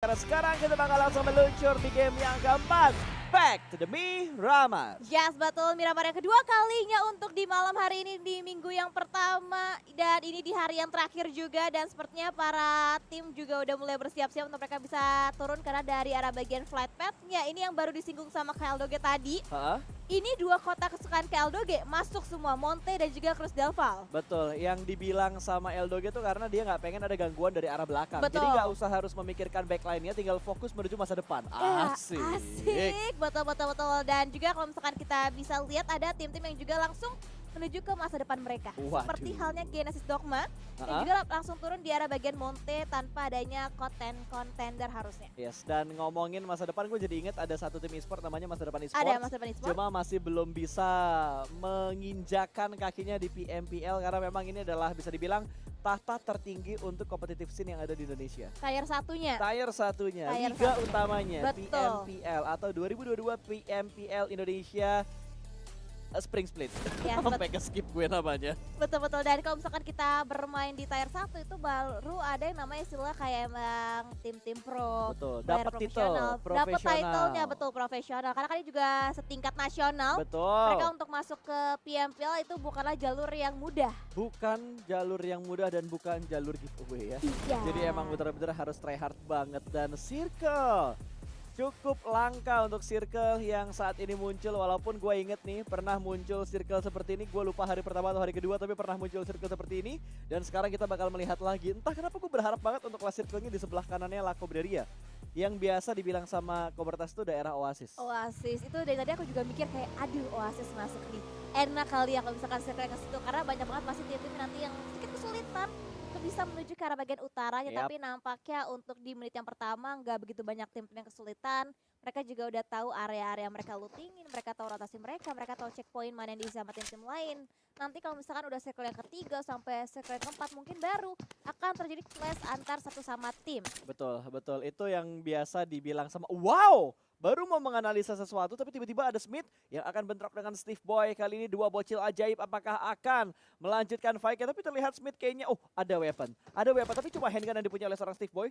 Karena sekarang kita bakal langsung meluncur di game yang keempat. Back to the Miramar. Yes, betul. Miramar yang kedua kalinya untuk di malam hari ini di minggu yang pertama. Dan ini di hari yang terakhir juga. Dan sepertinya para tim juga udah mulai bersiap-siap untuk mereka bisa turun. Karena dari arah bagian flight path-nya ini yang baru disinggung sama KLDoge tadi. Ini dua kota kesukaan KLDoge masuk semua, Monte dan juga Cruz del Val. Betul, yang dibilang sama Eldoge tuh karena dia nggak pengen ada gangguan dari arah belakang. Betul. Jadi nggak usah harus memikirkan backline-nya, tinggal fokus menuju masa depan. Ya, Asik. asik, betul. Dan juga kalau misalkan kita bisa lihat ada tim-tim yang juga langsung menuju ke masa depan mereka. Waduh. Seperti halnya Genesis Dogma. Dan juga langsung turun di arah bagian Monte tanpa adanya contender harusnya. Yes, dan ngomongin masa depan gue jadi inget ada satu tim e-sport namanya Masa Depan Esports. Ada masa depan e-sport. Cuma masih belum bisa menginjakan kakinya di PMPL karena memang ini adalah bisa dibilang tahta tertinggi untuk kompetitif scene yang ada di Indonesia. Tier satunya. Tier satunya, Tier liga satu. utamanya Betul. PMPL atau 2022 PMPL Indonesia Spring Split. Ya, Sampai ke skip gue namanya. Betul. Dan kalau misalkan kita bermain di tier 1 itu baru ada yang namanya istilah kayak emang tim-tim pro. Betul, player dapat titel profesional. Dapat profesional. title-nya betul profesional. Karena kan ini juga setingkat nasional. Betul. Mereka untuk masuk ke PMPL itu bukanlah jalur yang mudah. Bukan jalur yang mudah dan bukan jalur giveaway ya. Iya. Jadi emang bener-bener harus try hard banget. Dan Circle cukup langka untuk Circle yang saat ini muncul. Walaupun gue inget nih pernah muncul Circle seperti ini. Gue lupa hari pertama atau hari kedua tapi pernah muncul Circle seperti ini. Dan sekarang kita bakal melihat lagi. Entah kenapa gue berharap banget untuk kelas Circle-nya di sebelah kanannya Lako Breria. Yang biasa dibilang sama komunitas itu daerah Oasis. Oasis itu dari tadi aku juga mikir kayak aduh Oasis masuk nih. Enak kali ya kalau misalkan circle ke situ karena banyak banget pasti tim-tim nanti yang sedikit kesulitan untuk bisa menuju ke arah bagian utaranya. Yap. Tapi nampaknya untuk di menit yang pertama nggak begitu banyak tim-tim yang kesulitan. Mereka juga udah tahu area-area mereka lootingin, mereka tahu rotasi mereka tahu checkpoint mana yang diisi sama tim-tim lain. Nanti kalau misalkan udah circle yang ketiga sampai circle yang keempat mungkin baru akan terjadi clash antar satu sama tim. Betul. Itu yang biasa dibilang sama wow! Baru mau menganalisa sesuatu tapi tiba-tiba ada Smith yang akan bentrok dengan Steve Boy. Kali ini dua bocil ajaib apakah akan melanjutkan fight-nya. Tapi terlihat Smith kayaknya ada weapon. Ada weapon tapi cuma handgun yang dipunyai oleh seorang Steve Boy.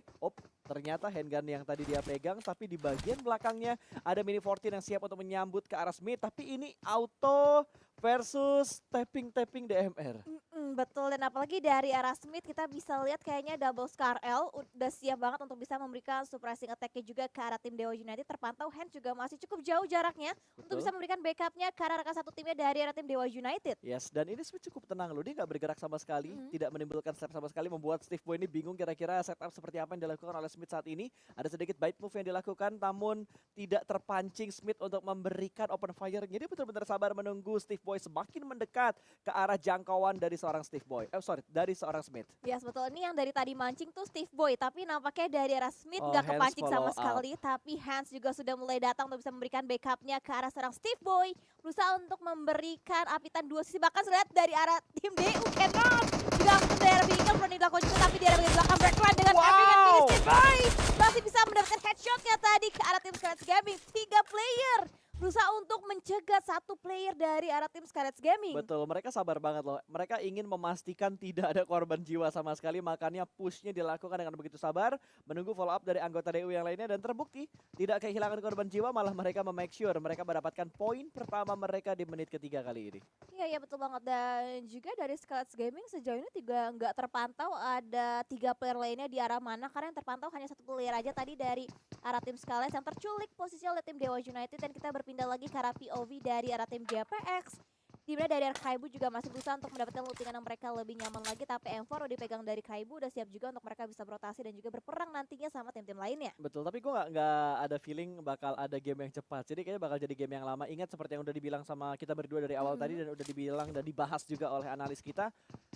Ternyata handgun yang tadi dia pegang tapi di bagian belakangnya ada Mini 14 yang siap untuk menyambut ke arah Smith. Tapi ini auto versus tapping DMR. Betul, dan apalagi dari arah Smith kita bisa lihat kayaknya double Scar L udah siap banget untuk bisa memberikan surprising attack-nya juga ke arah tim Dewa United. Terpantau Hand juga masih cukup jauh jaraknya untuk bisa memberikan backupnya ke arah rekan satu timnya dari arah tim Dewa United. Yes, dan ini Smith cukup tenang loh. Dia nggak bergerak sama sekali, tidak menimbulkan step sama sekali, membuat Steve Boy ini bingung kira-kira setup seperti apa yang dilakukan oleh Smith saat ini. Ada sedikit bait move yang dilakukan, namun tidak terpancing Smith untuk memberikan open fire-nya. Dia benar-benar sabar menunggu Steve Boy semakin mendekat ke arah jangkauan dari seorang Steve Boy. Dari seorang Smith. Yes, betul. Ini yang dari tadi mancing tuh Steve Boy, tapi nampaknya dari arah Smith nggak Hands kepancing sama follow up. sekali. Tapi Hans juga sudah mulai datang untuk bisa memberikan backupnya ke arah seorang Steve Boy. Berusaha untuk memberikan apitan dua sisi, bahkan sudah lihat dari arah tim DU cannot. Juga langsung dari arah vehicle, belum dilakukan juga, tapi di arah bagian belakang backline dengan Epic and tinggi Steve Boy. Masih bisa mendapatkan headshotnya tadi ke arah tim Scarlet Gaming. 3 player berusaha untuk mencegah satu player dari arah tim Scarlet Gaming. Betul, mereka sabar banget loh. Mereka ingin memastikan tidak ada korban jiwa sama sekali, makanya pushnya dilakukan dengan begitu sabar, menunggu follow up dari anggota DU yang lainnya, dan terbukti tidak kehilangan korban jiwa, malah mereka memake sure mereka mendapatkan poin pertama mereka di menit ketiga kali ini. Iya betul banget, dan juga dari Scarlet Gaming sejauh ini juga nggak terpantau ada 3 player lainnya di arah mana, karena yang terpantau hanya satu player aja tadi dari arah tim Scarlet yang terculik posisi oleh tim Dewa United. Dan kita berpindah lagi ke arah POV dari arah tim JPX. Dimana dari arah Kaibu juga masih berusaha untuk mendapatkan lootingan yang mereka lebih nyaman lagi. Tapi M4 udah dipegang dari Kaibu, udah siap juga untuk mereka bisa berotasi dan juga berperang nantinya sama tim-tim lainnya. Betul, tapi gue nggak ada feeling bakal ada game yang cepat. Jadi kayaknya bakal jadi game yang lama. Ingat seperti yang udah dibilang sama kita berdua dari awal tadi dan udah dibilang dan dibahas juga oleh analis kita.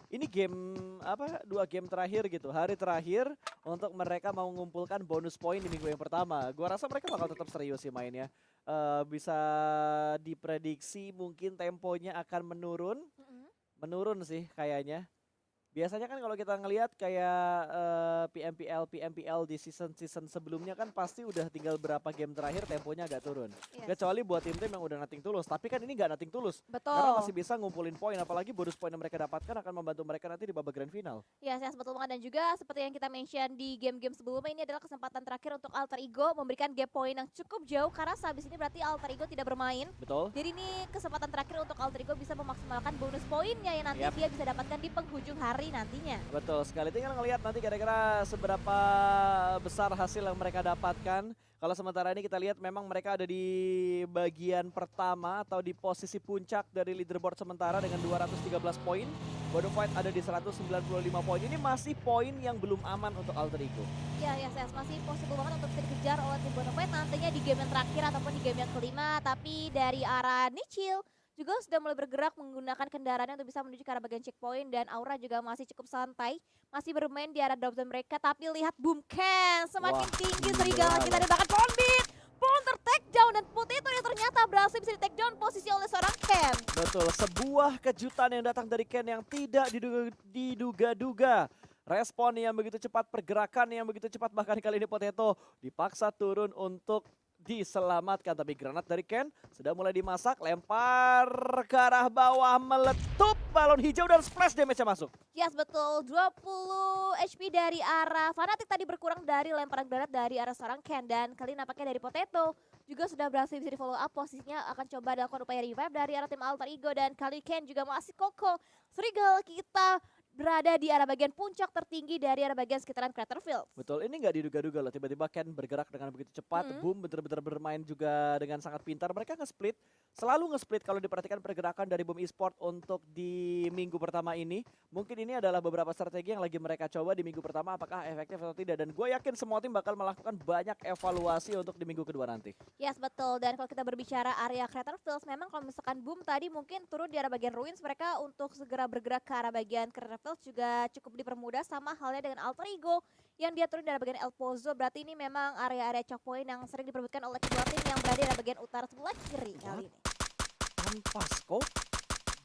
Ini game 2 game terakhir gitu, hari terakhir untuk mereka mau mengumpulkan bonus poin di minggu yang pertama. Gua rasa mereka bakal tetap serius sih mainnya. Bisa diprediksi mungkin temponya akan menurun sih kayaknya. Biasanya kan kalau kita ngelihat kayak PMPL di season-season sebelumnya kan pasti udah tinggal berapa game terakhir temponya agak turun. Yes. Kecuali buat tim-tim yang udah nothing tulus. Tapi kan ini nggak nothing tulus. Betul. Karena masih bisa ngumpulin poin. Apalagi bonus poin yang mereka dapatkan akan membantu mereka nanti di babak grand final. Ya, saya betul banget. Dan juga seperti yang kita mention di game-game sebelumnya, ini adalah kesempatan terakhir untuk Alter Ego memberikan gap point yang cukup jauh. Karena sehabis ini berarti Alter Ego tidak bermain. Betul? Jadi ini kesempatan terakhir untuk Alter Ego bisa memaksimalkan bonus poinnya yang nanti Yap. dia bisa dapatkan di penghujung hari nantinya. Betul sekali. Tinggal ngelihat nanti kira-kira seberapa besar hasil yang mereka dapatkan. Kalau sementara ini kita lihat memang mereka ada di bagian pertama atau di posisi puncak dari leaderboard sementara dengan 213 poin. Bonafide ada di 195 poin. Ini masih poin yang belum aman untuk Alter Ego. Ya, saya masih possible banget untuk bisa dikejar oleh tim Bonafide nantinya di game yang terakhir ataupun di game yang kelima. Tapi dari arah Nichil juga sudah mulai bergerak menggunakan kendaraannya untuk bisa menuju ke arah bagian checkpoint, dan Aura juga masih cukup santai, masih bermain di arah drop zone mereka. Tapi lihat Boom Can semakin Wah, tinggi gila serigala kita, dan bahkan Bonbit pun ter-take down, dan Potato yang ternyata berhasil bisa di-take down posisi oleh seorang Ken. Betul, sebuah kejutan yang datang dari Ken yang tidak diduga-duga. Respon yang begitu cepat, pergerakan yang begitu cepat, bahkan kali ini Potato dipaksa turun untuk diselamatkan. Tapi granat dari Ken sudah mulai dimasak, lempar ke arah bawah, meletup balon hijau dan splash damage-nya masuk. Yes, betul. 20 HP dari arah Fnatic tadi berkurang dari lemparan granat dari arah seorang Ken, dan kali ini nampaknya dari Potato juga sudah berhasil bisa di follow up. Posisinya akan coba dilakukan upaya revive dari arah tim Alter Ego, dan kali Ken juga masih kokoh. Serigala kita berada di arah bagian puncak tertinggi dari arah bagian sekitaran Crater Field. Betul, ini nggak diduga-duga loh. Tiba-tiba Ken bergerak dengan begitu cepat. Boom benar-benar bermain juga dengan sangat pintar. Mereka nge-split, selalu nge-split kalau diperhatikan pergerakan dari Boom Esport untuk di minggu pertama ini. Mungkin ini adalah beberapa strategi yang lagi mereka coba di minggu pertama, apakah efektif atau tidak. Dan gue yakin semua tim bakal melakukan banyak evaluasi untuk di minggu kedua nanti. Yes, betul. Dan kalau kita berbicara area Crater Fields, memang kalau misalkan Boom tadi mungkin turun di arah bagian Ruins, mereka untuk segera bergerak ke arah bagian Crater Fields juga cukup dipermudah, sama halnya dengan Alter Ego yang dia turun dari bagian El Pozo. Berarti ini memang area-area choke point yang sering diperbutkan oleh kedua tim yang berada di bagian utara sebelah kiri kali ini. Tanpa scope,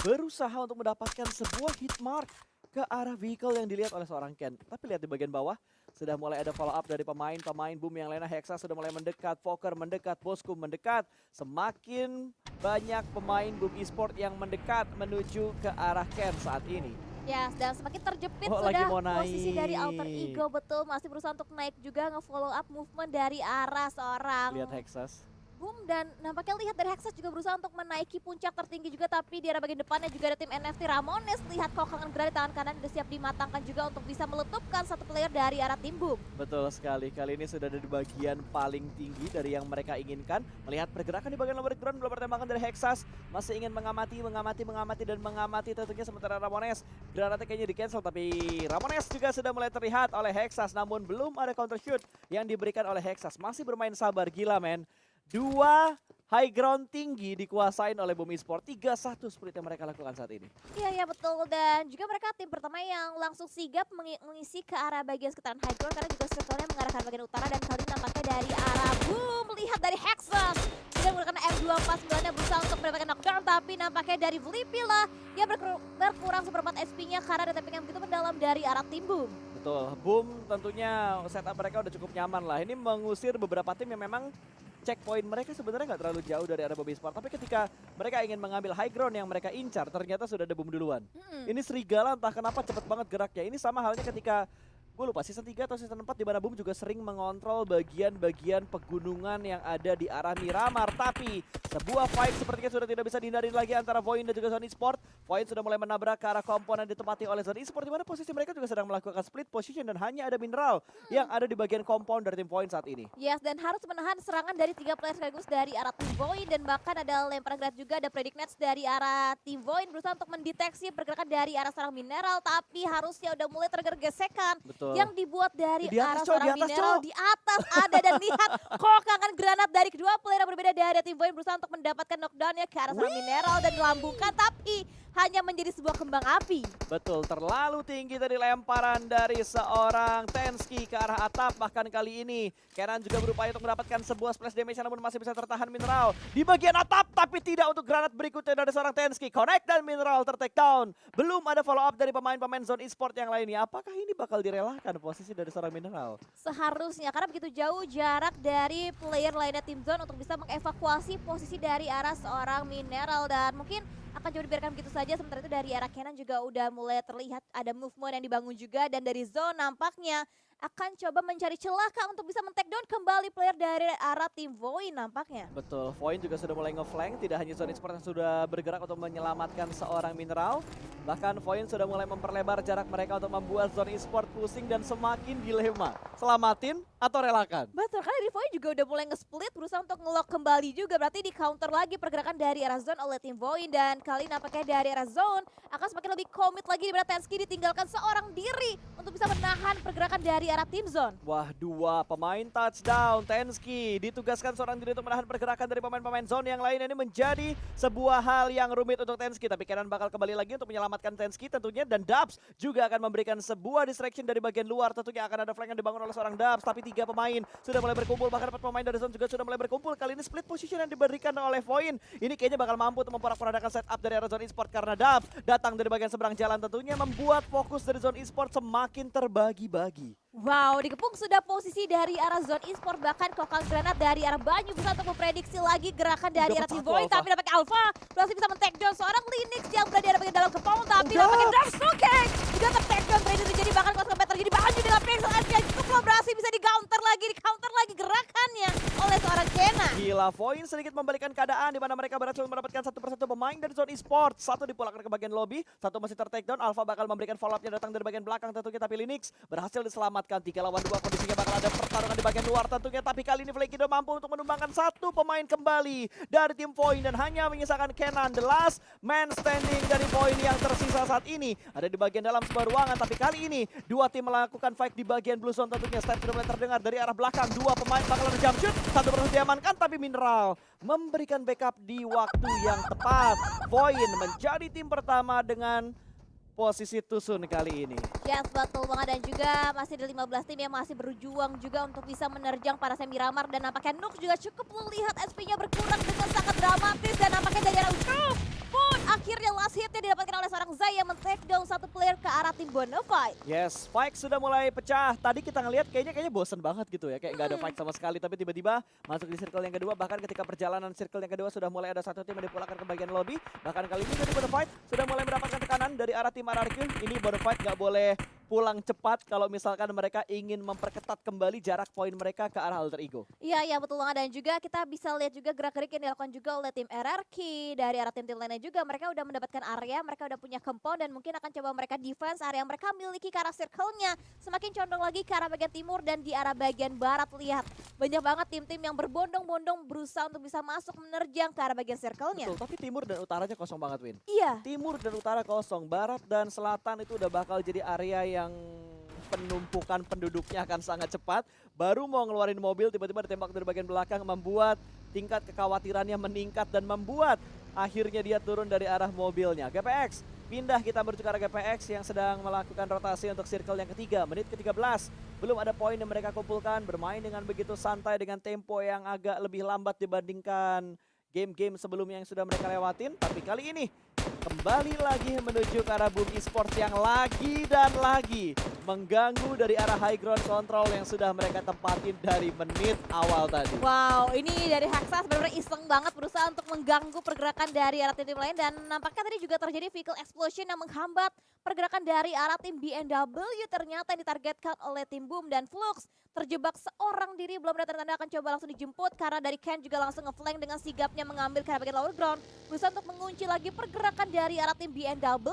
berusaha untuk mendapatkan sebuah hit mark ke arah vehicle yang dilihat oleh seorang Ken. Tapi lihat di bagian bawah, sudah mulai ada follow up dari pemain Boom yang lainnya. Hexa sudah mulai mendekat, Fokker mendekat, Bosku mendekat. Semakin banyak pemain Boom Esport yang mendekat menuju ke arah Ken saat ini. Ya, dan semakin terjepit lagi sudah mau naik. posisi dari Alter Ego. Betul, masih berusaha untuk naik juga, nge-follow up movement dari arah seorang Lihat Hexas. Boom, dan nampaknya lihat dari Hexas juga berusaha untuk menaiki puncak tertinggi juga, tapi di arah bagian depannya juga ada tim NFT Ramones. Lihat kokangan gerak di tangan kanan udah siap dimatangkan juga untuk bisa meletupkan satu player dari arah tim Boom. Betul sekali, kali ini sudah ada di bagian paling tinggi dari yang mereka inginkan. Melihat pergerakan di bagian lower ground, belum pertembakan dari Hexas. Masih ingin mengamati tentunya, sementara Ramones. Granatnya kayaknya di cancel, tapi Ramones juga sudah mulai terlihat oleh Hexas. Namun belum ada counter shoot yang diberikan oleh Hexas. Masih bermain sabar, gila men. 2 high ground tinggi dikuasain oleh Boom Esport. 3-1 seperti yang mereka lakukan saat ini. Iya betul, dan juga mereka tim pertama yang langsung sigap mengisi ke arah bagian sekitaran high ground, karena juga circle-nya mengarahkan bagian utara, dan kali ini nampaknya dari arah Boom. Lihat dari Hexas tidak menggunakan M249 yang berusaha untuk mendapatkan knockdown, tapi nampaknya dari Vlipila yang berkurang seperempat SP-nya karena ada tapping yang begitu mendalam dari arah tim Boom. Betul, Boom tentunya setup mereka udah cukup nyaman lah. Ini mengusir beberapa tim yang memang checkpoint mereka sebenarnya nggak terlalu jauh dari arah Boom Esport. Tapi ketika mereka ingin mengambil high ground yang mereka incar, ternyata sudah ada Boom duluan. Ini serigala entah kenapa cepet banget geraknya. Ini sama halnya ketika, gue lupa season 3 atau season 4, di mana Boom juga sering mengontrol bagian-bagian pegunungan yang ada di arah Miramar. Tapi sebuah fight sepertinya sudah tidak bisa dihindari lagi antara Void dan juga Zone Esport. Void sudah mulai menabrak ke arah komponen ditempati oleh Zone Esport, di mana posisi mereka juga sedang melakukan split position, dan hanya ada mineral yang ada di bagian compound dari tim Void saat ini. Yes, dan harus menahan serangan dari 3 player sekaligus dari arah tim Void, dan bahkan ada lemparan granat juga, ada predict nets dari arah tim Void berusaha untuk mendeteksi pergerakan dari arah serang mineral, tapi harusnya udah mulai tergesekan. Betul. Betul. yang dibuat dari Di atas, arah Cok, di seorang atas, Mineral. Cok. Di atas ada dan lihat kokangan granat dari kedua player yang berbeda dari tim Void berusaha untuk mendapatkan knockdown-nya ke arah seorang Mineral dan dilambungkan, tapi hanya menjadi sebuah kembang api. Betul, terlalu tinggi tadi lemparan dari seorang Tensky ke arah atap. Bahkan kali ini Kenan juga berupaya untuk mendapatkan sebuah splash damage namun masih bisa tertahan Mineral di bagian atap, tapi tidak untuk granat berikutnya dari seorang Tensky. Connect dan Mineral ter-take down. Belum ada follow up dari pemain-pemain Zone Esport yang lainnya. Apakah ini bakal direlakan posisi dari seorang Mineral? Seharusnya, karena begitu jauh jarak dari player lainnya tim Zone untuk bisa mengevakuasi posisi dari arah seorang Mineral, dan mungkin akan coba dibiarkan begitu saja. Sementara itu dari arah Kenan juga udah mulai terlihat ada movement yang dibangun juga, dan dari Zone nampaknya akan coba mencari celaka untuk bisa men-take down kembali player dari arah tim Void nampaknya. Betul, Void juga sudah mulai nge-flank. Tidak hanya Zone Esport yang sudah bergerak untuk menyelamatkan seorang Mineral, bahkan Void sudah mulai memperlebar jarak mereka untuk membuat Zone Esport pusing dan semakin dilema. Selamatin atau relakan? Betul, karena dari Void juga udah mulai nge-split berusaha untuk nge-lock kembali juga. Berarti di counter lagi pergerakan dari arah Zone oleh tim Void, dan kali nampaknya dari arah Zone akan semakin lebih komit lagi di mana Tensky ditinggalkan seorang diri untuk bisa menahan pergerakan dari arah tim Zone. Wah, dua pemain touchdown. Tensky ditugaskan seorang diri untuk menahan pergerakan dari pemain-pemain Zone yang lain. Ini menjadi sebuah hal yang rumit untuk Tensky, tapi Kenan bakal kembali lagi untuk menyelamatkan Tensky tentunya, dan Dubs juga akan memberikan sebuah distraction dari bagian luar. Tentunya akan ada flank yang dibangun oleh seorang Dubs, tapi tiga pemain sudah mulai berkumpul, bahkan 4 pemain dari Zone juga sudah mulai berkumpul. Kali ini split position yang diberikan oleh Void ini kayaknya bakal mampu untuk memporak-porandakan setup dari arah Zone Esport, karena Dubs datang dari bagian seberang jalan, tentunya membuat fokus dari Zone Esport semakin terbagi-bagi. Wow, dikepung sudah posisi dari arah Zone Esport, bahkan kokang granat dari arah Banyu bisa untuk memprediksi lagi gerakan dari arah tim Void, tapi dapat Alpha berhasil bisa men-take down seorang Linux yang berada di bagian dalam kepong, tapi nampaknya Darksuke juga ter-take down, berani terjadi, bahkan kos combat terjadi. Banyu dengan pixel aja cukup kolaborasi, bisa di counter lagi gerakannya oleh seorang Kenan. Gila, Void sedikit membalikan keadaan di mana mereka berhasil mendapatkan satu persatu pemain dari Zone Esport. Satu dipulangkan ke bagian lobby, satu masih ter-take down. Alpha bakal memberikan follow up-nya datang dari bagian belakang tentunya, tapi Linux berhasil diselamatkan. 3 lawan 2, kondisinya bakal ada pertarungan di bagian luar tentunya, tapi kali ini Flaky mampu untuk menumbangkan satu pemain kembali dari tim Void dan hanya menyisakan Kenan, the last man standing dari Void yang tersisa saat ini ada di bagian dalam sebuah ruangan. Tapi kali ini dua tim melakukan fight di bagian blue zone tentunya. Step sudah mulai terdengar dari arah belakang, dua pemain bakal ada jump shoot, satu berhasil diamankan, tapi Mineral memberikan backup di waktu yang tepat. Void menjadi tim pertama dengan posisi tusun kali ini. Yes, betul banget, dan juga masih ada 15 tim yang masih berjuang juga untuk bisa menerjang para Semiramar, dan nampaknya Nooks juga cukup melihat SP-nya berkurang dengan sangat dramatis, dan nampaknya dari arah Nooks pun akhirnya last hit-nya didapatkan oleh seorang Zai yang men-take down satu player ke arah tim Bonafide. Yes, fight sudah mulai pecah. Tadi kita ngelihat kayaknya bosen banget gitu ya, kayak nggak ada fight sama sekali, tapi tiba-tiba masuk di circle yang kedua. Bahkan ketika perjalanan circle yang kedua sudah mulai ada satu tim yang dipulangkan ke bagian lobby. Bahkan kali ini dari Bonafide sudah mulai mendapatkan tekanan dari arah tim RRQ. Ini Bonafide nggak boleh pulang cepat kalau misalkan mereka ingin memperketat kembali jarak poin mereka ke arah Alter Ego. Iya, betul banget, dan juga kita bisa lihat juga gerak-gerik yang dilakukan juga oleh tim RRQ. Dari arah tim-tim lainnya juga mereka udah mendapatkan area, mereka udah punya compound, dan mungkin akan coba mereka defense area yang mereka miliki ke arah circle-nya. Semakin condong lagi ke arah bagian timur dan di arah bagian barat. Lihat, banyak banget tim-tim yang berbondong-bondong berusaha untuk bisa masuk menerjang ke arah bagian circle-nya. Betul, tapi timur dan utaranya kosong banget, Win. Iya. Timur dan utara kosong, barat dan selatan itu udah bakal jadi area yang penumpukan penduduknya akan sangat cepat. Baru mau ngeluarin mobil, tiba-tiba ditembak dari bagian belakang, membuat tingkat kekhawatirannya meningkat dan membuat akhirnya dia turun dari arah mobilnya. GPX pindah, kita menuju ke arah GPX yang sedang melakukan rotasi untuk circle yang ketiga. Menit ke-13, belum ada poin yang mereka kumpulkan, bermain dengan begitu santai dengan tempo yang agak lebih lambat dibandingkan game-game sebelumnya yang sudah mereka lewatin. Tapi kali ini kembali lagi menuju ke arah Boom Esports yang lagi dan lagi mengganggu dari arah high ground control yang sudah mereka tempatin dari menit awal tadi. Wow, ini dari Haxa sebenarnya iseng banget berusaha untuk mengganggu pergerakan dari arah tim lain, dan nampaknya tadi juga terjadi vehicle explosion yang menghambat pergerakan dari arah tim BNW. Ternyata yang ditargetkan oleh tim Boom, dan Flux terjebak seorang diri, belum ada tanda-tanda akan coba langsung dijemput karena dari Ken juga langsung ngeflank dengan sigapnya mengambil ke arah bagian lower ground, berusaha untuk mengunci lagi pergerakan dari arah tim BNW.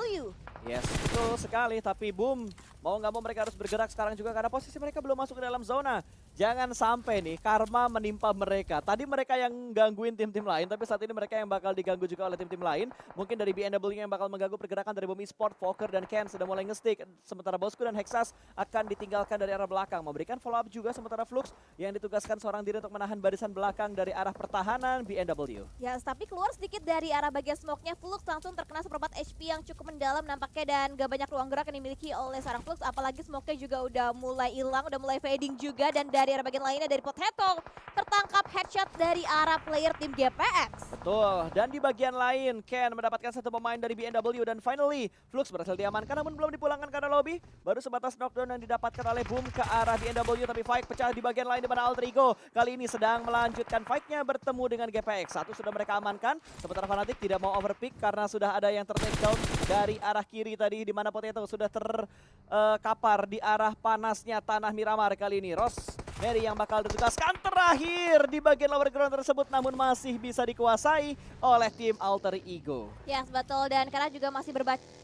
Yes, betul sekali, tapi Boom mau nggak mau mereka harus bergerak sekarang juga karena posisi mereka belum masuk ke dalam zona. Jangan sampai nih karma menimpa mereka. Tadi mereka yang gangguin tim-tim lain, tapi saat ini mereka yang bakal diganggu juga oleh tim-tim lain. Mungkin dari BNW yang bakal mengganggu pergerakan dari Bumi Sport, Poker dan Ken sudah mulai nge-stick. Sementara Bosku dan Hexas akan ditinggalkan dari arah belakang. Memberikan follow up juga sementara Flux yang ditugaskan seorang diri untuk menahan barisan belakang dari arah pertahanan BNW. Ya, tapi keluar sedikit dari arah bagian smoke-nya, Flux langsung terkena seperempat HP yang cukup mendalam nampaknya dan gak banyak ruang gerak yang dimiliki oleh seorang Flux. Apalagi smoke-nya juga udah mulai hilang, udah mulai fading juga, dan dari arah bagian lainnya dari Potato tertangkap headshot dari arah player tim GPX. Betul, dan di bagian lain Ken mendapatkan satu pemain dari BNW dan finally Flux berhasil diamankan namun belum dipulangkan karena lobby. Baru sebatas knockdown yang didapatkan oleh Boom ke arah BNW, tapi fight pecah di bagian lain di mana Alter Ego kali ini sedang melanjutkan fight-nya bertemu dengan GPX. Satu sudah mereka amankan, sementara Fnatic tidak mau overpick karena sudah ada yang ter-take down dari arah kiri tadi di mana Potato sudah terkapar di arah panasnya tanah Miramar kali ini. Rosemary yang bakal ditugaskan terakhir di bagian lower ground tersebut namun masih bisa dikuasai oleh tim Alter Ego. Yes, betul, dan karena juga masih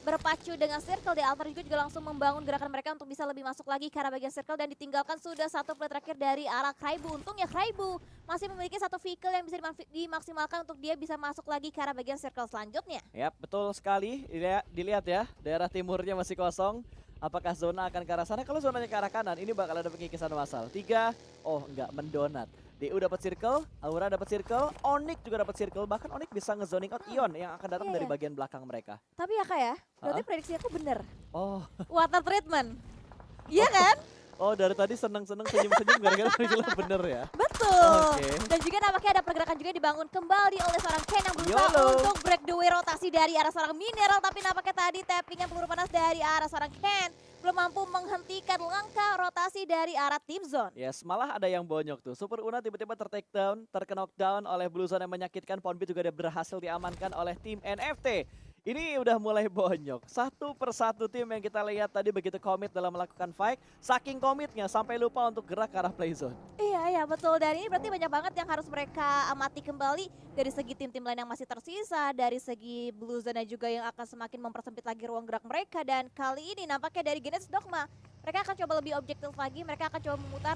berpacu dengan circle, di Alter juga langsung membangun gerakan mereka untuk bisa lebih masuk lagi ke arah bagian circle dan ditinggalkan sudah satu play terakhir dari arah Kraibu. Untungnya Kraibu masih memiliki satu vehicle yang bisa dimaksimalkan untuk dia bisa masuk lagi ke arah bagian circle selanjutnya. Yap, betul sekali. Dilihat ya, daerah timurnya masih kosong. Apakah zona akan ke arah sana? Kalau zonanya ke arah kanan, ini bakal ada pengikisan massal. 3, oh enggak, mendonat. DU dapat circle, Aura dapat circle, Onyx juga dapat circle. Bahkan Onyx bisa nge-zoning out Ion yang akan datang dari bagian belakang mereka. Tapi ya Kak ya, berarti prediksi aku bener. Oh. Water treatment. Iya kan? Oh, dari tadi seneng-seneng senyum-senyum gara-gara Priscilla bener ya? Betul. Oke. Dan juga nampaknya ada pergerakan juga dibangun kembali oleh seorang Ken yang berusaha YOLO. untuk break the way rotasi dari arah seorang Mineral. Tapi nampaknya tadi tappingnya peluru panas dari arah seorang Ken belum mampu menghentikan langkah rotasi dari arah Team Zone. Yes, malah ada yang bonyok tuh. Super Una tiba-tiba ter-take down, terknockdown oleh Blue Zone yang menyakitkan. Ponbit juga berhasil diamankan oleh tim NFT. Ini udah mulai bonyok. Satu persatu tim yang kita lihat tadi begitu komit dalam melakukan fight. Saking komitnya sampai lupa untuk gerak ke arah play zone. Iya betul, dan ini berarti banyak banget yang harus mereka amati kembali dari segi tim-tim lain yang masih tersisa, dari segi Blue Zone juga yang akan semakin mempersempit lagi ruang gerak mereka. Dan kali ini nampaknya dari Genesis Dogma mereka akan coba lebih objektif lagi, mereka akan coba memutar,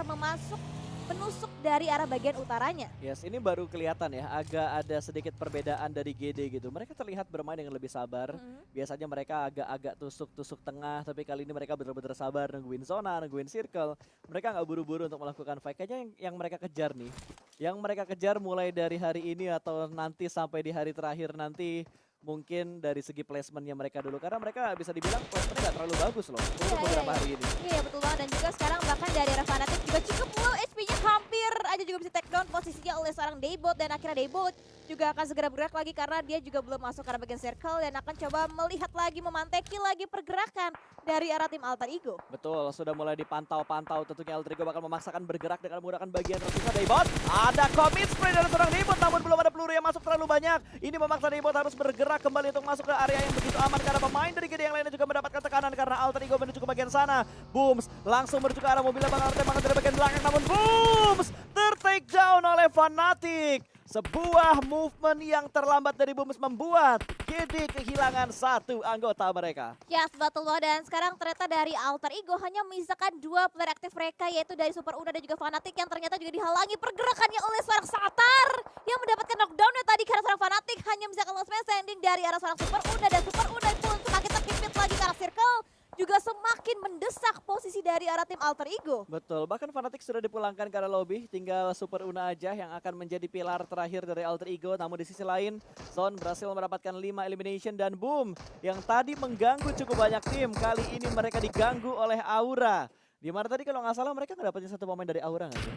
menusuk dari arah bagian utaranya. Yes, ini baru kelihatan ya, agak ada sedikit perbedaan dari GD gitu. Mereka terlihat bermain dengan lebih sabar. Biasanya mereka agak-agak tusuk-tusuk tengah, tapi kali ini mereka benar-benar sabar nungguin zona, nungguin circle. Mereka nggak buru-buru untuk melakukan fight. Kayaknya yang mereka kejar nih, yang mereka kejar mulai dari hari ini atau nanti sampai di hari terakhir nanti, mungkin dari segi placementnya mereka dulu, karena mereka bisa dibilang placementnya nggak terlalu bagus loh untuk beberapa hari ini. Iya betul banget, dan juga sekarang bahkan dari arah Fnatic juga cukup low HP-nya, hampir aja juga bisa take down posisinya oleh seorang Daybot. Dan akhirnya Daybot juga akan segera bergerak lagi karena dia juga belum masuk ke arah bagian circle dan akan coba melihat lagi, memanteki lagi pergerakan dari arah tim Alter Ego. Betul, sudah mulai dipantau-pantau. Tentunya Alter Ego bakal memaksakan bergerak dengan menggunakan bagian tersisa Daybot. Ada commit spray dari seorang Daybot, namun belum ada peluru yang masuk terlalu banyak. Ini memaksa Daybot harus bergerak kembali untuk masuk ke area yang begitu aman karena pemain dari GD yang lainnya juga mendapatkan tekanan karena Alter Ego menuju ke bagian sana. Booms langsung menuju ke arah mobilnya Bang Arte dari bagian belakang, namun Booms ter-take down oleh Fnatic. Sebuah movement yang terlambat dari Booms membuat GD kehilangan satu anggota mereka. Yes, betul banget, dan sekarang ternyata dari Alter Ego hanya menyisakan 2 player aktif mereka, yaitu dari Super Una dan juga Fnatic yang ternyata juga dihalangi pergerakannya oleh seorang Satar yang mendapatkan knockdown-nya tadi karena seorang Fnatic hanya bisa last man standing dari arah seorang Super Una, dan Super Una pun semakin terpimpit lagi ke arah circle, juga semakin mendesak posisi dari arah tim Alter Ego. Betul, bahkan Fnatic sudah dipulangkan ke arah lobby, tinggal Super Una aja yang akan menjadi pilar terakhir dari Alter Ego. Namun di sisi lain, Zone berhasil mendapatkan 5 elimination dan Boom yang tadi mengganggu cukup banyak tim. Kali ini mereka diganggu oleh Aura. Dimana tadi kalau nggak salah mereka nggak dapetin satu pemain dari Aura nggak sih?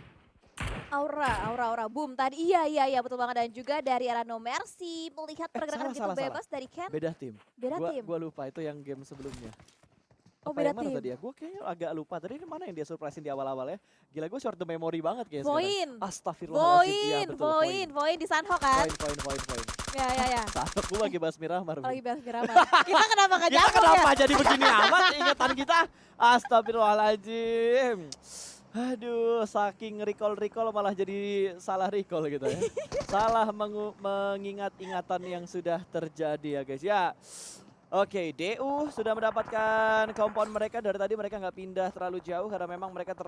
Aura, Boom tadi, iya betul banget, dan juga dari arah No Mercy melihat pergerakan begitu bebas dari Ken. Beda tim. Beda tim. Gua lupa itu yang game sebelumnya. Oh, Apa beda yang mana tim. tadi ya? Gue kayaknya agak lupa. Tadi ini mana yang dia surprisein di awal-awal ya? Gila, gue short the memory banget kayaknya Voin. sekarang. Astagfirullahaladzim. Iya, betul, Voin di Sanho kan? Voin. Ya. Sanhok, gue lagi bahas Miramar. Oh, lagi bahas Miramar. Kita kenapa gak Kita jawab kenapa ya? jadi begini amat ingatan kita? Astagfirullahaladzim. Aduh, saking recall malah jadi salah recall gitu ya. Salah mengingat ingatan yang sudah terjadi ya guys. Ya, Oke, DU sudah mendapatkan compound mereka. Dari tadi mereka nggak pindah terlalu jauh karena memang mereka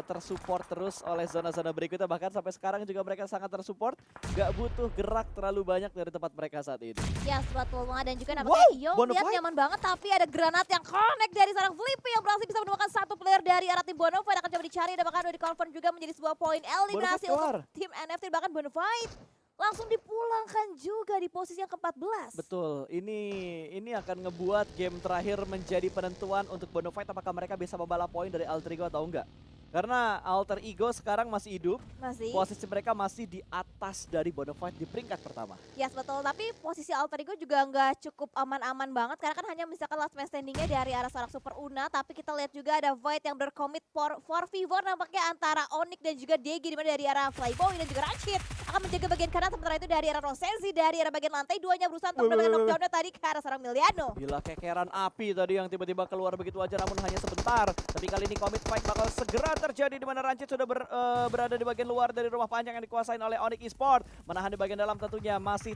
tersupport terus oleh zona-zona berikutnya. Bahkan sampai sekarang juga mereka sangat tersupport. Nggak butuh gerak terlalu banyak dari tempat mereka saat ini. Ya, betul banget. Dan juga Wow, nampaknya Yo lihat Bonafide. nyaman banget, tapi ada granat yang connect dari seorang Flippy yang berhasil bisa menemukan satu player dari arah tim Bonafide. Akan coba dicari dan bahkan udah di-confirm juga menjadi sebuah poin eliminasi keluar. untuk tim NFT. Bahkan Bonafide langsung dipulangkan juga di posisi yang ke-14. Betul, ini akan ngebuat game terakhir menjadi penentuan untuk Bonafide apakah mereka bisa membalap poin dari Alter Ego atau enggak. Karena Alter Ego sekarang masih hidup, Masih. posisi mereka masih di atas dari Bonafide di peringkat pertama. Yes, betul. Tapi posisi Alter Ego juga nggak cukup aman-aman banget. Karena kan hanya misalkan last man standingnya dari arah seorang Super Una. Tapi kita lihat juga ada Void yang berkomit for Vivor nampaknya antara Onyx dan juga DG. Dimana dari arah Flyboy dan juga Rashid akan menjaga bagian kanan. Sementara itu dari arah Rosenzi, dari arah bagian lantai. Duanya berusaha untuk mendapatkan knockdown-nya tadi ke arah seorang Miliano. Gila, kekeran api tadi yang tiba-tiba keluar begitu aja namun hanya sebentar. Tapi kali ini commit fight bakal segera terjadi di mana Rancid sudah berada di bagian luar dari rumah panjang yang dikuasain oleh Onyx Esport. Menahan di bagian dalam tentunya masih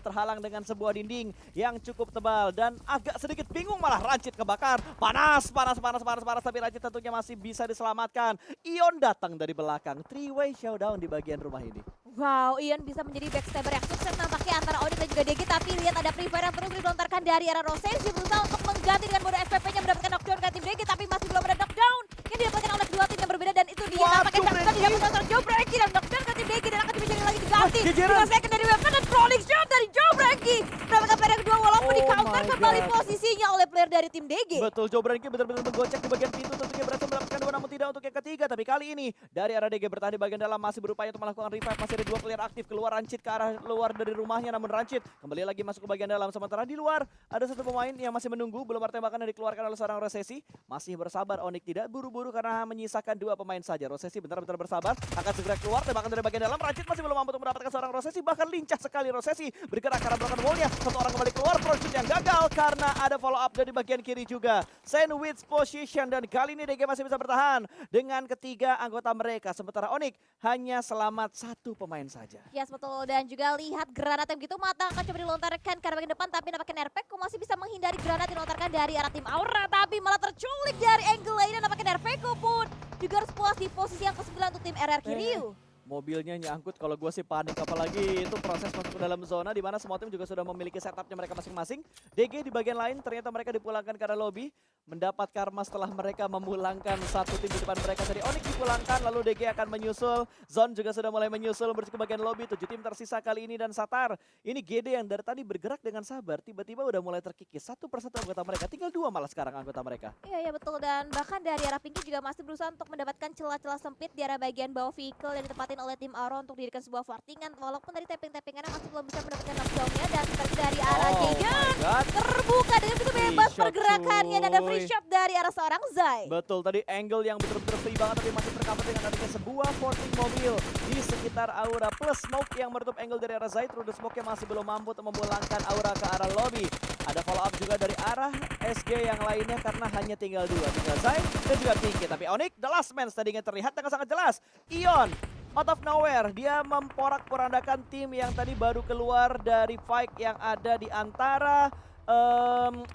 terhalang dengan sebuah dinding yang cukup tebal dan agak sedikit bingung malah Rancid kebakar. Panas tapi Rancid tentunya masih bisa diselamatkan. Ion datang dari belakang. Three-way showdown di bagian rumah ini. Wow, Ion bisa menjadi backstabber yang sukses nampaknya antara Onyx dan juga DG. Tapi lihat ada Free Fire yang terus dilontarkan dari arah Rosenzi. Berusaha untuk mengganti dengan mode FPP-nya mendapatkan knockdown ke tim DG. Tapi masih belum ada knockdown yang didapatkan oleh kedua tim yang berbeda. Dan itu dia nampaknya knockdown didapatkan oleh Joe Breaky dan knockdown ke tim DG. Dan akan dicari lagi diganti. Dengan secondary weapon dan rolling shot dari Joe Breaky. Mendapatkan player yang kedua walaupun di counter kembali posisinya oleh player dari tim DG. Betul, Joe Branky benar-benar menggocek di bagian pintu tentunya berhasil mendapatkan dua namun tidak untuk yang ketiga. Tapi kali ini dari arah DG bertahan di bagian dalam masih berupaya untuk melakukan revive. Masih ada dua player aktif keluar Rancid ke arah luar dari rumahnya namun Rancid kembali lagi masuk ke bagian dalam. Sementara di luar ada satu pemain yang masih menunggu belum ada tembakan yang dikeluarkan oleh seorang Rosesi. Masih bersabar Onyx tidak buru-buru karena menyisakan dua pemain saja. Rosesi bentar-bentar bersabar akan segera keluar tembakan dari bagian dalam. Rancid masih belum mampu untuk mendapatkan seorang Rosesi bahkan lincah sekali Rosesi bergerak karena broken wall-nya. Satu orang kembali keluar project yang gagal karena ada follow up dari bagian kiri juga. Sandwich position dan kali ini DG masih bisa bertahan dengan ketiga anggota mereka. Sementara Onyx hanya selamat satu pemain saja. Yes, betul. Dan juga lihat granat yang begitu matang akan coba dilontarkan ke arah bagian depan. Tapi nampaknya Nerpeko masih bisa menghindari granat dilontarkan dari arah tim Aura. Tapi malah terculik dari angle lainnya. Nampaknya Nerpeko pun juga harus puas di posisi yang ke-9 untuk tim RRQ Rio. Mobilnya nyangkut, kalau gue sih panik apalagi itu proses masuk ke dalam zona di mana semua tim juga sudah memiliki setupnya mereka masing-masing. DG di bagian lain ternyata mereka dipulangkan ke arah lobby, mendapat karma setelah mereka memulangkan satu tim di depan mereka. Dari Onyx dipulangkan lalu DG akan menyusul, Zone juga sudah mulai menyusul menuju ke bagian lobby. 7 tim tersisa kali ini dan Satar. Ini GD yang dari tadi bergerak dengan sabar, tiba-tiba udah mulai terkikis satu persatu anggota mereka, tinggal 2 malah sekarang anggota mereka. Iya, betul. Dan bahkan dari arah Pinky juga masih berusaha untuk mendapatkan celah-celah sempit di arah bagian bawah vehicle yang ditempatin oleh tim Aura untuk dirikan sebuah fartingan. Walaupun dari tapping-tappingannya masih belum bisa mendapatkan knockdown-nya. Dan seperti dari arah Jagan terbuka dengan begitu bebas pergerakannya. Dan ada free shot dari arah seorang Zai. Betul, tadi angle yang betul-betul free banget tapi masih tercover dengan adanya sebuah forcing mobil di sekitar Aura plus smoke yang menutup angle dari arah Zai. Through the smoke yang masih belum mampu untuk memulangkan Aura ke arah lobby. Ada follow up juga dari arah SG yang lainnya karena hanya tinggal 2, tinggal Zai dan juga Pinky. Tapi Onyx the last man tadinya terlihat dengan sangat jelas. Ion out of nowhere, dia memporak-porandakan tim yang tadi baru keluar dari fight yang ada di antara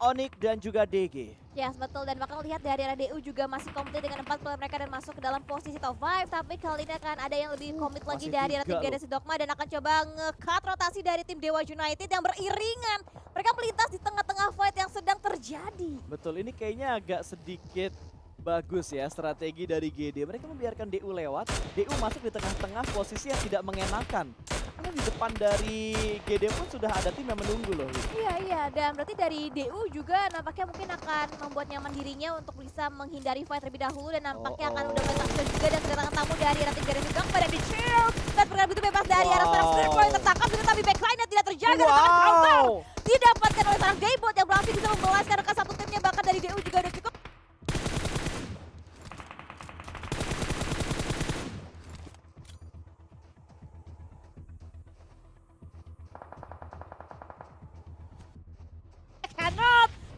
Onyx dan juga DG. Yes, betul. Dan bakal lihat dari arah DU juga masih komplit dengan 4 player mereka dan masuk ke dalam posisi top 5. Tapi kali ini akan ada yang lebih komit lagi dari arah tim Genesis Dogma dan akan coba nge-cut rotasi dari tim Dewa United yang beriringan. Mereka melintas di tengah-tengah fight yang sedang terjadi. Betul, ini kayaknya agak sedikit bagus ya strategi dari GD. Mereka membiarkan DU lewat, DU masuk di tengah-tengah posisi yang tidak mengenakan. Karena di depan dari GD pun sudah ada tim yang menunggu loh. Iya, dan berarti dari DU juga nampaknya mungkin akan membuat nyaman dirinya untuk bisa menghindari fight terlebih dahulu. Dan nampaknya akan udah meletakkan juga dan kedatangan tamu dari arah tim Genesis Dogma pada di chill. Dan pergerakan begitu bebas dari arah seorang Street Boy yang tertangkap tetapi backline-nya tidak terjaga. Dan counter didapatkan oleh seorang Daybot yang berhasil bisa membalaskan rekan satu timnya. Bahkan dari DU juga udah cukup.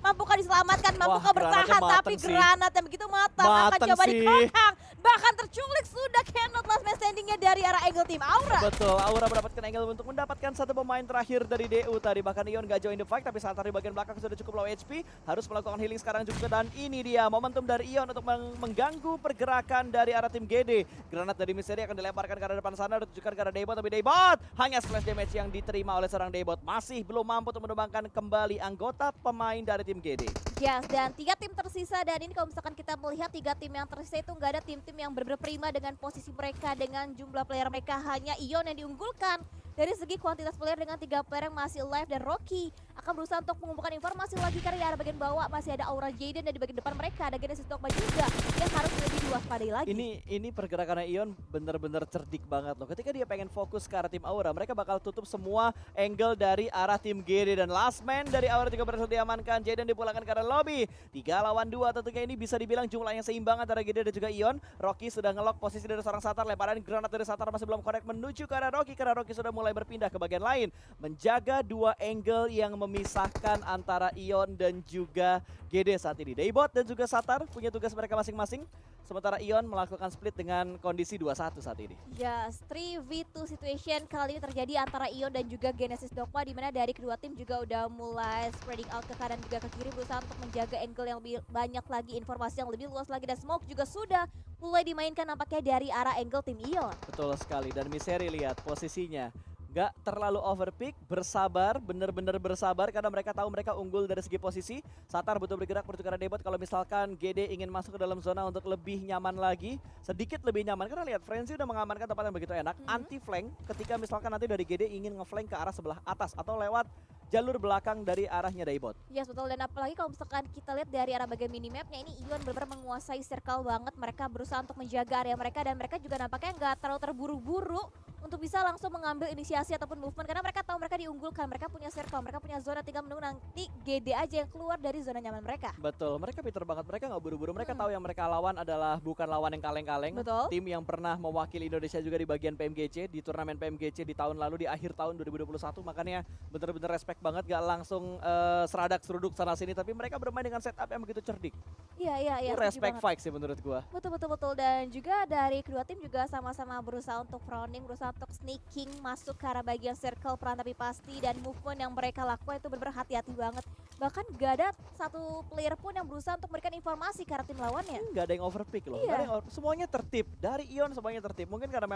Mampukah diselamatkan, mampukah bertahan, tapi granat yang begitu matang akan coba dikokang. Bahkan terculik sudah cannot last man standingnya dari arah angle tim Aura. Betul, Aura mendapatkan angle untuk mendapatkan satu pemain terakhir dari DU tadi. Bahkan Ion gak join the fight, tapi Satar di bagian belakang sudah cukup low HP. Harus melakukan healing sekarang juga, dan ini dia momentum dari Ion untuk mengganggu pergerakan dari arah tim GD. Granat dari Misteri akan dilemparkan ke arah depan sana, ditujukan ke arah Daybot, tapi Daybot hanya splash damage yang diterima oleh seorang Daybot. Masih belum mampu untuk menumbangkan kembali anggota pemain dari tim GD. Yes, dan 3 tim tersisa, dan ini kalau misalkan kita melihat 3 tim yang tersisa itu nggak ada tim-tim yang benar-benar prima dengan posisi mereka, dengan jumlah player mereka. Hanya Ion yang diunggulkan dari segi kuantitas player dengan 3 player yang masih live, dan Rocky akan berusaha untuk mengumpulkan informasi lagi karena di arah bagian bawah masih ada Aura Jaden, dan di bagian depan mereka ada Genesis Dogma juga yang harus lebih diwaspadai lagi. Ini pergerakan Ion bener-bener cerdik banget loh. Ketika dia pengen fokus ke arah tim Aura, mereka bakal tutup semua angle dari arah tim GD, dan last man dari Aura juga berhasil diamankan. Jaden dipulangkan ke arah lobby. 3 lawan 2, tentunya ini bisa dibilang jumlahnya seimbang antara GD dan juga Ion. Rocky sudah ngelock posisi dari seorang Satar, lemparan granat dari Satar masih belum connect menuju ke arah Rocky, karena Rocky sudah mulai berpindah ke bagian lain, menjaga 2 angle yang memisahkan antara Ion dan juga GD saat ini. Daybot dan juga Satar punya tugas mereka masing-masing, sementara Ion melakukan split dengan kondisi 2-1 saat ini. Yes, 3v2 situation kali ini terjadi antara Ion dan juga Genesis Dogma, di mana dari kedua tim juga udah mulai spreading out ke kanan juga ke kiri, berusaha untuk menjaga angle yang lebih banyak lagi, informasi yang lebih luas lagi, dan smoke juga sudah mulai dimainkan nampaknya dari arah angle tim Ion. Betul sekali, dan Misteri lihat posisinya gak terlalu overpick, bersabar, bener-bener bersabar karena mereka tahu mereka unggul dari segi posisi. Satar butuh bergerak menuju ke arah Daybot kalau misalkan GD ingin masuk ke dalam zona untuk lebih nyaman lagi, sedikit lebih nyaman, karena lihat Frenzy udah mengamankan tempat yang begitu enak. Anti flank ketika misalkan nanti dari GD ingin ngeflank ke arah sebelah atas atau lewat jalur belakang dari arahnya Daybot. Yes, betul, dan apalagi kalau misalkan kita lihat dari arah bagian minimapnya ini, Ion benar-benar menguasai circle banget. Mereka berusaha untuk menjaga area mereka, dan mereka juga nampaknya nggak terlalu terburu-buru untuk bisa langsung mengambil inisiasi ataupun movement, karena mereka tahu mereka diunggulkan, mereka punya circle, mereka punya zona, tinggal menunggu nanti GD aja yang keluar dari zona nyaman mereka. Betul, mereka pintar banget, mereka nggak buru-buru, mereka tahu yang mereka lawan adalah bukan lawan yang kaleng-kaleng. Betul. Tim yang pernah mewakili Indonesia juga di bagian PMGC, di turnamen PMGC di tahun lalu, di akhir tahun 2021, makanya bener-bener respect banget, gak langsung seradak seruduk sana sini, tapi mereka bermain dengan setup yang begitu cerdik. Iya, Itu setuju respect banget. fight sih menurut gua. Betul, dan juga dari kedua tim juga sama-sama berusaha untuk fronting, berusaha untuk sneaking masuk ke arah bagian circle peran, tapi pasti dan movement yang mereka lakukan itu benar-benar hati-hati banget. Bahkan gak ada satu player pun yang berusaha untuk memberikan informasi ke arah tim lawannya. Nggak ada yang overpick loh, Iya. nggak ada yang semuanya tertib. Dari Ion semuanya tertib, mungkin karena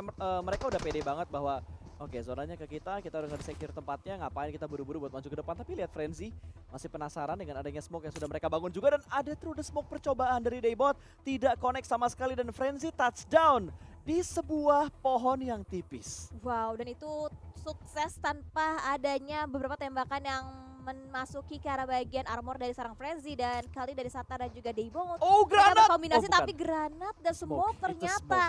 mereka udah pede banget bahwa oke, zonanya ke kita udah nggak secure tempatnya, ngapain kita buru-buru buat maju ke depan. Tapi lihat Frenzy masih penasaran dengan adanya smoke yang sudah mereka bangun juga, dan ada through the smoke percobaan dari Daybot, tidak connect sama sekali, dan Frenzy touchdown di sebuah pohon yang tipis. Wow, dan itu sukses tanpa adanya beberapa tembakan yang memasuki ke arah bagian armor dari sarang Frenzy, dan kali dari Satar dan juga Daybot. Oh, Mereka granat! berkombinasi, Oh, bukan. tapi granat dan Smoke, smoke itu ternyata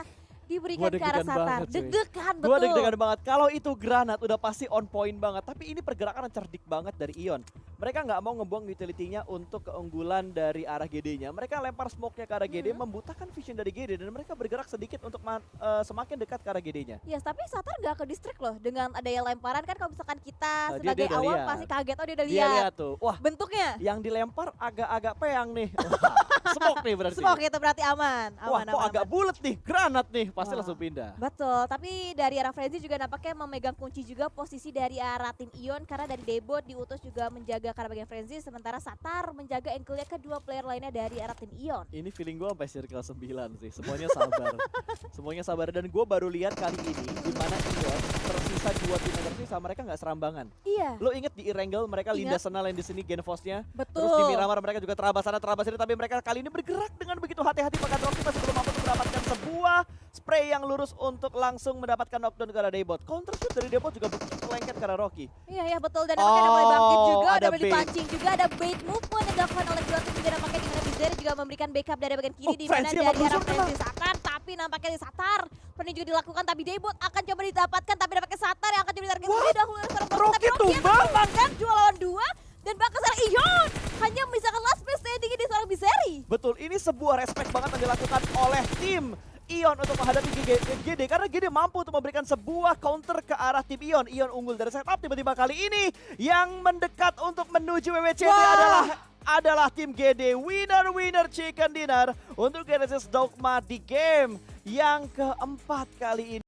diberikan Gua ke arah deg-degan Satar. banget, cuy. Deg-degan, Gua betul. deg-degan banget. Kalau itu granat udah pasti on point banget. Tapi ini pergerakan yang cerdik banget dari Ion. Mereka nggak mau ngebuang utility-nya untuk keunggulan dari arah GD-nya. Mereka lempar smoke-nya ke arah GD, membutakan vision dari GD, dan mereka bergerak sedikit untuk semakin dekat ke arah GD-nya. Yes, tapi Satar gak ke distract loh dengan adanya lemparan. Kan kalau misalkan kita Dia sebagai udah awam lihat. pasti kaget, oh dia udah Dia lihat lihat tuh, wah, bentuknya. yang dilempar agak-agak peang nih. Smoke nih berarti. Smoke itu berarti aman. Wah, kok agak bulat nih, granat nih, pasti Wah. langsung pindah. Betul, tapi dari arah Frenzy juga nampaknya memegang kunci juga posisi dari arah tim Ion, karena dari Daybot diutus juga menjaga ke arah bagian Frenzy, sementara Satar menjaga angle-nya kedua player lainnya dari arah tim Ion. Ini feeling gue sampai circle 9 sih, semuanya sabar. Semuanya sabar, dan gue baru lihat kali ini di mana Ion tersisa 2 tim yang tersisa, mereka nggak serambangan. Iya, Lo inget di Irangel mereka Ingat. Linda Senal yang di sini Genfos-nya. betul. Terus di Miramar mereka juga terabas sana terabas sini, tapi mereka kali ini bergerak dengan begitu hati-hati. Bahkan Rocky masih belum mampu untuk mendapatkan sebuah spray yang lurus untuk langsung mendapatkan knockdown ke arah Daybot. Counter shoot dari Daybot juga begitu lengket ke arah Rocky. Iya, betul, dan nampaknya ada mulai bangkit juga, ada ada mulai bait. dipancing juga, ada bait movement yang dilakukan oleh kedua tim juga, nampaknya di mana Bizzer juga memberikan backup dari bagian kiri, Oh, di mana Frenzy dari sama arah Busur Frenzy Satar, tapi nampaknya di Satar Pening juga dilakukan, tapi Daybot akan coba didapatkan, tapi nampaknya Satar yang akan coba ditarget What? lebih dahulu oleh seorang Bang, Rocky tapi Rocky yang tumbang. menumbangkan 2 lawan 2, dan bahkan seorang Ion hanya misalkan last man standing di seorang Bizzeri. Betul, ini sebuah respect banget yang dilakukan oleh tim Ion untuk menghadapi GD, karena GD mampu untuk memberikan sebuah counter ke arah tim Ion. Ion unggul dari setup, tiba-tiba kali ini yang mendekat untuk menuju WWCT adalah tim GD. Winner chicken dinner untuk Genesis Dogma di game yang keempat kali ini.